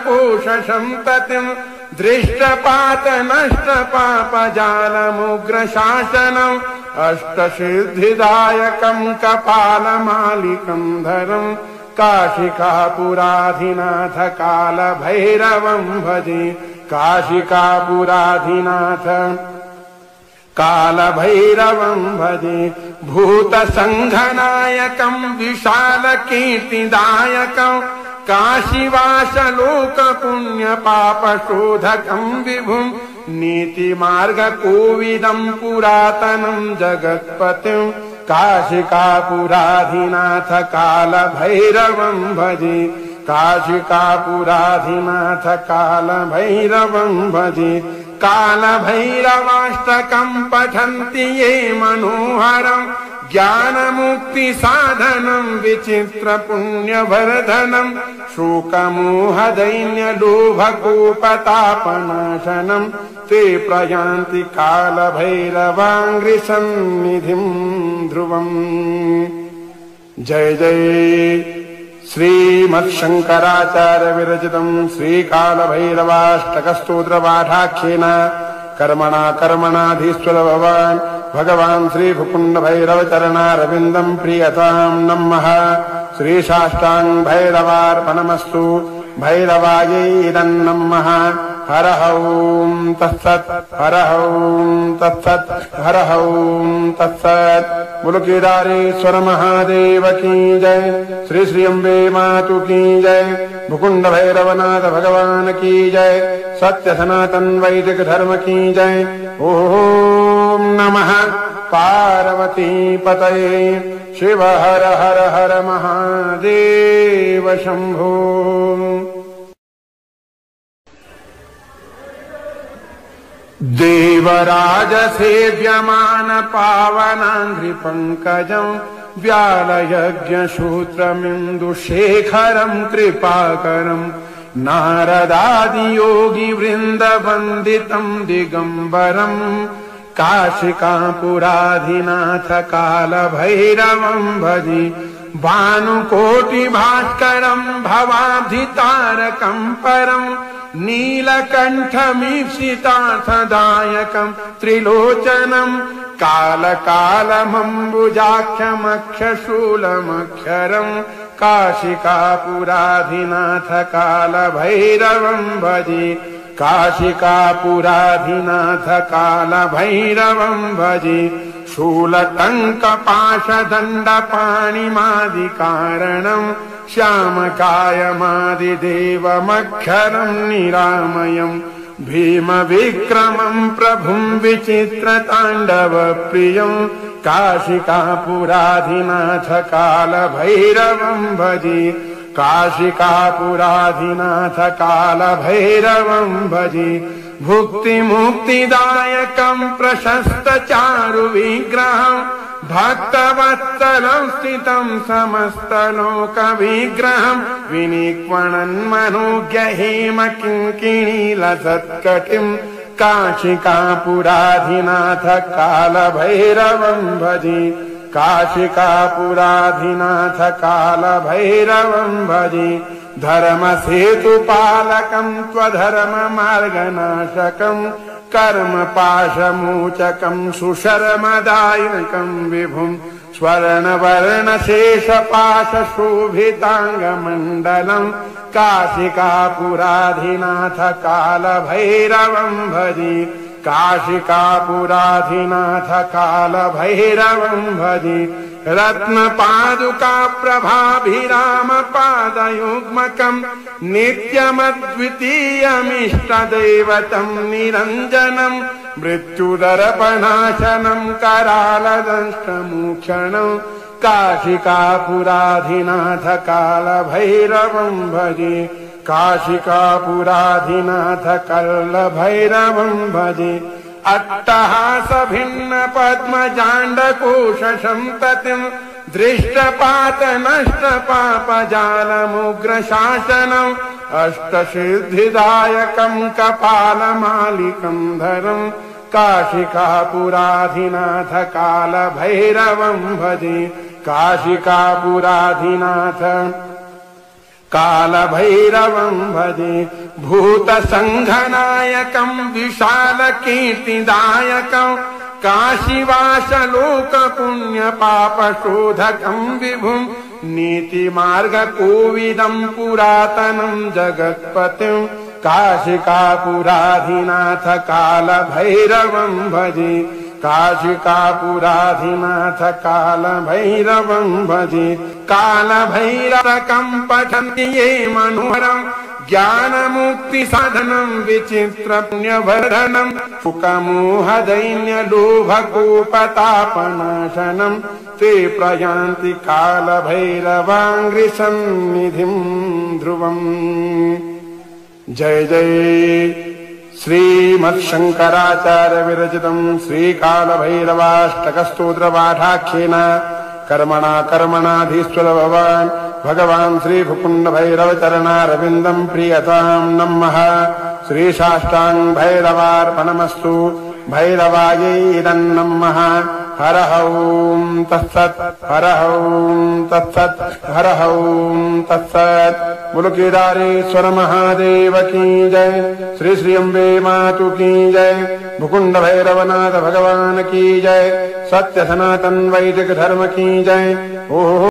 कोशसन्ततिम् दृष्टपातनष्टपापजालमुग्रशासनम् अष्टसिद्धिदायकम् कपालमालिकम् धरम् काशिकापुराधिनाथ कालभैरवम् भजे काशिकापुराधिनाथ कालभैरवम् भजे भूतसङ्घनायकम् विशालकीर्तिदायकम् काशीवासलोकपुण्यपापशोधकम् विभुम् नीतिमार्गकोविदम् पुरातनम् जगत्पतिम् काशिकापुराधिनाथ कालभैरवम् भजे काशिकापुराधिनाथ कालभैरवम् भजे कालभैरवाष्टकम् पठन्ति ये मनोहरम् ज्ञानमुक्तिसाधनम् विचित्रपुण्यवर्धनम् शोकमोहदैन्यलोभकोपतापनाशनम् ते प्रयान्ति कालभैरवाङ्घ्रिसन्निधिम् ध्रुवम्। जय जय श्रीमत्शङ्कराचार्य विरचितम् श्रीकालभैरवाष्टकस्तोत्रपाठाख्येन कर्मणाधीश्वर भगवान् श्रीभुकुण्डभैरवचरणारविन्दम् प्रियताम् नमः। श्रीशाष्टाङ्ग भैरवार्पणमस्तु भैरवायै नमः। हरः ॐ तत्सत् हरः ॐ तत्सत् हरः ॐ तत्सत्। बोलो केदारेश्वर महादेव की जय। श्री श्री अम्बे मातु की जय। भुकुण्ड भैरवनाथ भगवान की जय। सत्य सनातन वैदिक धर्म की जय। ओम नमः पार्वती पतये। शिव हर हर हर महादेव शंभो। देवराज सेव्यमान पावनाङ्घ्रिपङ्कजम् व्यालयज्ञसूत्रमिन्दुशेखरम् कृपाकरम् नारदादियोगिवृन्दवन्दितम् दिगम्बरम् काशिकापुराधिनाथ कालभैरवम् भजे भानुकोटिभास्करम् भवाब्धितारकम् परम् नीलकण्ठमीप्सितार्थदायकम् त्रिलोचनम् कालकालमम्बुजाख्यमक्षशूलमक्षरम् काशिकापुराधिनाथ कालभैरवम् भजे काशिकापुराधिनाथ कालभैरवम् भजे शूलटङ्कपाशदण्डपाणिमादिकारणम् श्यामकायमादिदेवमक्षरम् निरामयम् भीमविक्रमम् प्रभुम् विचित्रताण्डवप्रियम् काशिकापुराधिनाथ कालभैरवम् भजे काशिकापुराधिनाथ कालभैरवम् भजे भुक्तिमुक्तिदायकम् प्रशस्तचारुविग्रहम् भक्तवत्सलं स्थितम् समस्तलोकविग्रहम् विनिक्वणन्मनोज्ञहेमकिङ्किणीलसत्कटिम् काशिकापुराधिनाथ कालभैरवम् भजे काशिकापुराधिनाथ कालभैरवम् भजे धर्मसेतुपालकम् त्वधर्ममार्गनाशकम् कर्मपाशमोचकम् सुशर्मदायकम् विभुम् स्वर्णवर्णशेषपाशशोभिताङ्गमण्डलम् काशिकापुराधिनाथ कालभैरवम् भजे काशिकापुराधिनाथ कालभैरवम् भजे रत्नपादुका प्रभाभिरामपादयुग्मकम् नित्यमद्वितीयमिष्टदैवतम् निरञ्जनम् मृत्युदर्पणाशनम् करालदंष्टमोक्षणम् काशिकापुराधिनाथ कालभैरवम् भजे काशिकापुराधिनाथ कालभैरवम् भजे अट्टहास भिन्न पद्मजाण्डकोशसन्ततिम् दृष्टपात नष्ट पापजालमुग्रशासनम् अष्टसिद्धिदायकम् कपालमालिकम् धरम् काशिकापुराधिनाथ कालभैरवम् भजे काशिकापुराधिनाथ कालभैरवम् भजे भूतसङ्घनायकम् विशालकीर्तिदायकम् काशीवासलोकपुण्यपापशोधकम् विभुम् नीतिमार्गकोविदम् पुरातनम् जगत्पतिम् काशिकापुराधिनाथ कालभैरवम् भजे काशिकापुराधिनाथ कालभैरवम् भजे कालभैरवकम् पठन्ति ये मनोहरम् ज्ञानमुक्तिसाधनम् विचित्रपुण्यवर्धनम् सुखमोहदैन्यलोभकोपतापनाशनम् ते प्रयान्ति कालभैरवाङ्घ्रिसन्निधिम् ध्रुवम्। जय जय श्रीमत्शङ्कराचार्य विरचितम् श्रीकालभैरवाष्टकस्तोत्रपाठाख्येन कर्मणाधीश्वर भगवान् श्रीभुकुण्डभैरवचरणारविन्दम् प्रियताम् नमः। श्रीसाष्टाङ्ग भैरवार्पणमस्तु भैरवायै नमः। हरः ॐ तत्सत् हरः ॐ तत्सत् हरः ॐ तत्सत्। बोलो केदारेश्वर महादेव की जय। श्री श्री अम्बे मातु की जय। भुकुण्ड भैरवनाथ भगवान की जय। सत्य सनातन वैदिक धर्म की जय। ओहो।